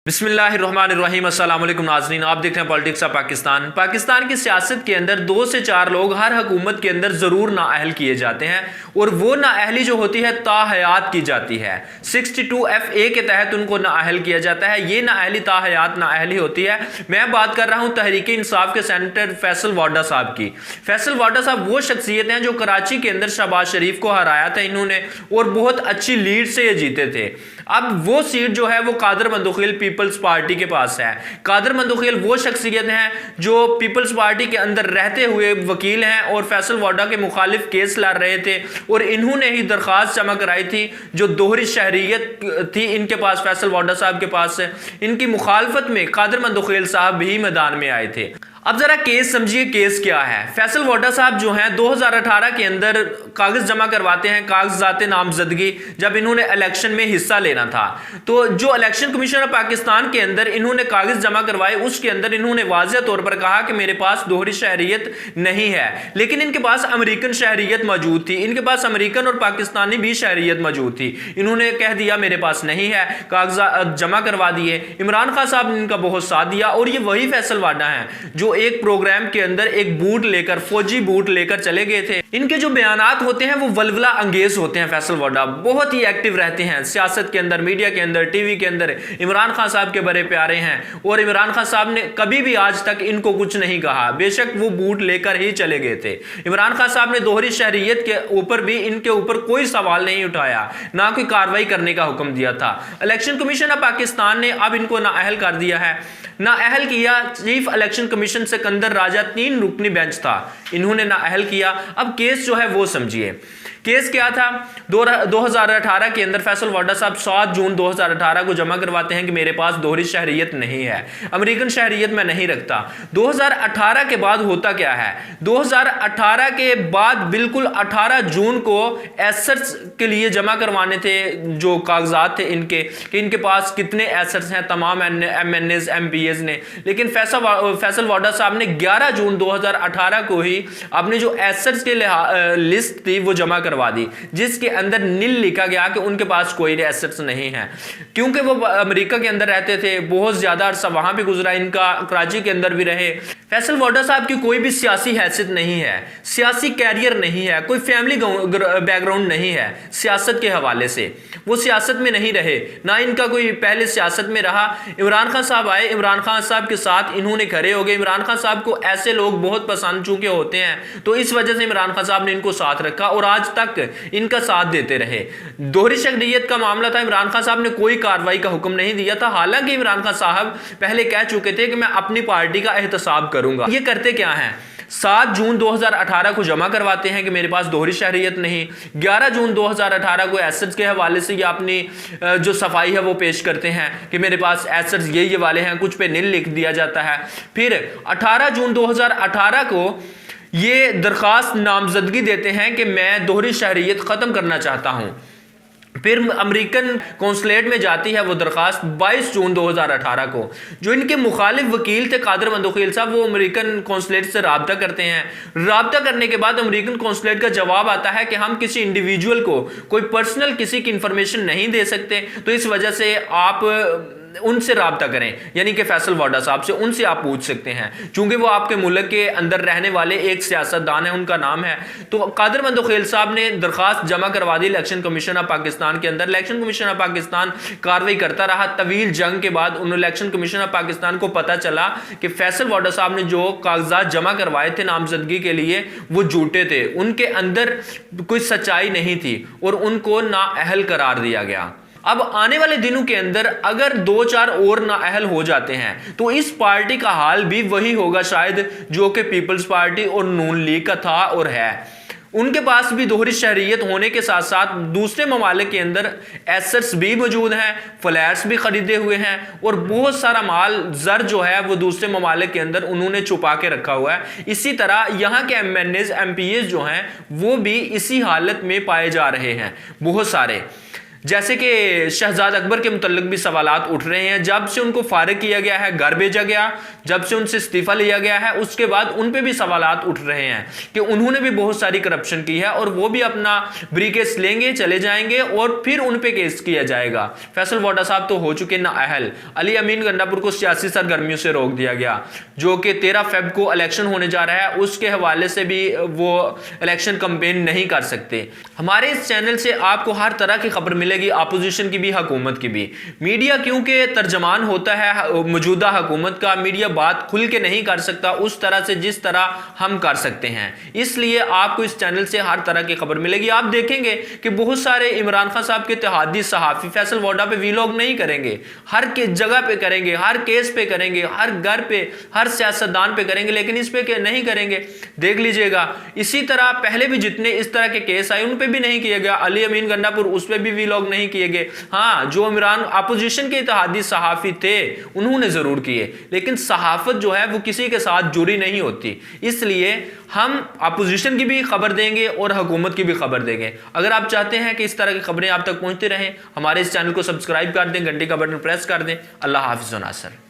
बिस्मिल्लाहिर्रहमानिर्रहीम। अस्सलाम वालेकुम नाज़रीन, आप देख रहे हैं पॉलिटिक्स ऑफ पाकिस्तान। पाकिस्तान की सियासत के अंदर 2 से 4 लोग हर हुकूमत के अंदर ज़रूर नाअहल किए जाते हैं और वो नाअहली जो होती है ताहयात की जाती है। 62FA के तहत उनको नाअहल किया जाता है। ये नाअहली ताहयात नाअहली होती है। मैं बात कर रहा हूँ तहरीक इंसाफ के सेनेटर फैसल वाडा साहब की। फैसल वाडा साहब वो शख्सियत हैं जो कराची के अंदर शहबाज शरीफ को हराया था इन्होंने, और बहुत अच्छी लीड से ये जीते थे। अब वो सीट जो है वो कादर मंदोखिल पीपल्स पार्टी के पास है। कादर मंदोखिल वो शख्सियत हैं जो पीपल्स पार्टी के अंदर रहते हुए वकील हैं और फैसल वाडा के मुखालिफ केस लड़ रहे थे, और इन्होंने ही दरख्वास्त जमा कराई थी जो दोहरी शहरियत थी इनके पास, फैसल वाडा साहब के पास। इनकी मुखालफत में कादर मंदोखिल साहब भी मैदान में आए थे। अब जरा केस समझिए, केस क्या है। फैसल वाडा साहब जो हैं 2018 के अंदर कागज जमा करवाते हैं, कागजात नामजदगी, जब इन्होंने इलेक्शन में हिस्सा लेना था। तो जो इलेक्शन कमीशन ऑफ पाकिस्तान के अंदर इन्होंने कागज जमा करवाए उसके अंदर इन्होंने वाज़ेह तौर पर कहा कि मेरे पास दोहरी शहरियत नहीं है, लेकिन इनके पास अमेरिकन शहरियत मौजूद थी। इनके पास अमेरिकन और पाकिस्तानी भी शहरियत मौजूद थी। इन्होंने कह दिया मेरे पास नहीं है, कागजात जमा करवा दिए। इमरान खान साहब ने इनका बहुत साथ दिया, और ये वही फैसल वाडा हैं जो एक प्रोग्राम के अंदर एक बूट लेकर, फौजी बूट लेकर चले गए थे। इनके जो बयानात होते हैं वो वलवला अंगेज होते हैं। फैसल वाडा बहुत ही एक्टिव रहते हैं सियासत के अंदर, मीडिया के अंदर, टीवी के अंदर। इमरान खान साहब के बड़े प्यारे हैं और इमरान खान साहब ने कभी भी आज तक इनको कुछ नहीं कहा, बेशक वो बूट लेकर ही चले गए थे। इमरान खान साहब ने दोहरी शहरियत के ऊपर भी इनके ऊपर कोई सवाल नहीं उठाया, ना कोई कार्रवाई करने का हुक्म दिया था। इलेक्शन कमीशन ऑफ पाकिस्तान ने अब इनको नाअहल कर दिया है। नाअहल किया चीफ इलेक्शन कमीशन सिकंदर राजा, 3 रुकनी बेंच था, इन्होंने नाअहल किया। अब केस जो है वो समझिए। केस क्या था? 2018 के अंदर फैसल वाडा साहब 7 जून 2018 को जमा करवाते हैं कि मेरे पास दोहरी शहरियत नहीं है, अमेरिकन शहरियत मैं नहीं रखता। 2018 के बाद होता क्या है? 2018 के बाद बिल्कुल 18 जून को एसेट्स के लिए जमा करवाने थे, जो कागजात थे इनके, कि इनके पास कितने एसेट्स हैं तमाम MNAs MPAs ने। लेकिन फैसल वाडा साहब ने 11 जून 2018 को ही अपने जो एसेट्स के लिस्ट थी वो जमा करवा दी, जिसके अंदर नील लिखा गया कि उनके पास कोई एसेट्स नहीं है। क्योंकि वो अमेरिका के अंदर रहते थे, बहुत ज्यादा अरसा वहां भी गुजरा इनका, कराची के अंदर भी रहे। फैसल वाडा साहब की कोई भी सियासी हैसियत नहीं है, सियासी कैरियर नहीं है, कोई फैमिली बैकग्राउंड नहीं है सियासत के हवाले से। वो सियासत में नहीं रहे, ना इनका कोई पहले सियासत में रहा। इमरान खान साहब आए, इमरान खान साहब के साथ इन्होंने खड़े हो गए। इमरान खान साहब को ऐसे लोग बहुत पसंद चूंकि होते हैं, तो इस वजह से इमरान खान साहब ने इनको साथ रखा और आज तक इनका साथ देते रहे। दोहरी शहरियत का मामला था, इमरान खान साहब ने कोई कार्रवाई का हुक्म नहीं दिया था। हालांकि इमरान खान साहब पहले कह चुके थे कि मैं अपनी पार्टी का एहतसाब करूंगा। ये करते क्या हैं? 7 जून 2018 को जमा करवाते हैं कि मेरे पास दोहरी शहरियत नहीं। 11 जून 2018 को एसेट्स के हवाले से ये अपनी जो सफाई है वो पेश करते हैं कि मेरे पास एसेट्स ये वाले हैं, कुछ पे नील लिख दिया जाता है। फिर 18 जून 2018 को ये दरखास्त नामजदगी देते हैं कि मैं दोहरी शहरियत ख़त्म करना चाहता हूँ। फिर अमेरिकन कौंसलेट में जाती है वो दरखास्त 22 जून 2018 को। जो इनके मुखालिफ वकील थे कादर मंदोखिल साहब, वो अमेरिकन कौंसलेट से राब्ता करते हैं। राब्ता करने के बाद अमेरिकन कौंसलेट का जवाब आता है कि हम किसी इंडिविजुअल को कोई पर्सनल किसी की इंफॉर्मेशन नहीं दे सकते, तो इस वजह से आप उनसे राब्ता करें, यानी कि फैसल वाडा साहब से, उनसे आप पूछ सकते हैं, चूंकि वो आपके मुल्क के अंदर रहने वाले एक सियासतदान है, उनका नाम है। तो कादर मंदोखिल साहब ने दरखास्त जमा करवा दी इलेक्शन कमीशन ऑफ पाकिस्तान के अंदर। इलेक्शन कमीशन ऑफ पाकिस्तान कार्रवाई करता रहा। तवील जंग के बाद उन्होंने इलेक्शन कमीशन ऑफ पाकिस्तान को पता चला कि फैसल वाडा साहब ने जो कागजात जमा करवाए थे नामजदगी के लिए वो झूठे थे, उनके अंदर कोई सच्चाई नहीं थी और उनको नाअहल करार दिया गया। अब आने वाले दिनों के अंदर अगर 2-4 और नाअहल हो जाते हैं तो इस पार्टी का हाल भी वही होगा शायद जो कि पीपल्स पार्टी और नून लीग का था और है। उनके पास भी दोहरी शहरियत होने के साथ साथ दूसरे ममालिक के अंदर एसेट्स भी मौजूद हैं, फ्लैट्स भी खरीदे हुए हैं और बहुत सारा माल जर जो है वो दूसरे ममालिक के अंदर उन्होंने छुपा के रखा हुआ है। इसी तरह यहाँ के MNAs MPAs जो हैं वो भी इसी हालत में पाए जा रहे हैं बहुत सारे। जैसे कि शहजाद अकबर के मुतल्लिक भी सवालात उठ रहे हैं। जब से उनको फारिग किया गया है, घर भेजा गया, जब से उनसे इस्तीफा लिया गया है, उसके बाद उन पे भी सवालात उठ रहे हैं कि उन्होंने भी बहुत सारी करप्शन की है और वो भी अपना ब्रीकेस लेंगे, चले जाएंगे और फिर उन पे केस किया जाएगा। फैसल वोडा साहब तो हो चुके नाअहल। अली अमीन गंडापुर को सियासी सरगर्मियों से रोक दिया गया, जो कि 13 फेब को इलेक्शन होने जा रहा है, उसके हवाले से भी वो इलेक्शन कैंपेन नहीं कर सकते। हमारे इस चैनल से आपको हर तरह की खबर मिलेगी, अपोजिशन की भी, हुकूमत की भी। मीडिया क्योंकि तर्जमान होता है मौजूदा हुकूमत का, मीडिया बात खुल के नहीं कर सकता उस तरह से जिस तरह हम कर सकते हैं, इसलिए आपको इस चैनल से हर तरह की खबर मिलेगी। आप देखेंगे कि बहुत सारे इमरान खान साहब के इत्तेहादी सहाफी फैसल वोडा पे वीलॉग नहीं करेंगे, हर जगह पे करेंगे, हर केस पे करेंगे, हर घर पे, हर सियासतदान पे करेंगे, लेकिन इस पे नहीं करेंगे। देख लीजिएगा, इसी तरह पहले भी जितने इस तरह के केस आए उन पे भी नहीं किया गया। अली अमीन गंडापुर, उस पे भी वीलॉग नहीं किए गए। हाँ, जो इमरान अपोजिशन के इत्तेहादी सहाफी थे उन्होंने जरूर किए, लेकिन सहाफत जो है वो किसी के साथ जुड़ी नहीं होती, इसलिए हम अपोजिशन की भी खबर देंगे और हुकूमत की भी खबर देंगे। अगर आप चाहते हैं कि इस तरह की खबरें आप तक पहुंचती रहें, हमारे इस चैनल को सब्सक्राइब कर दें, घंटी का बटन प्रेस कर दें। अल्लाह हाफिज़ व नासर।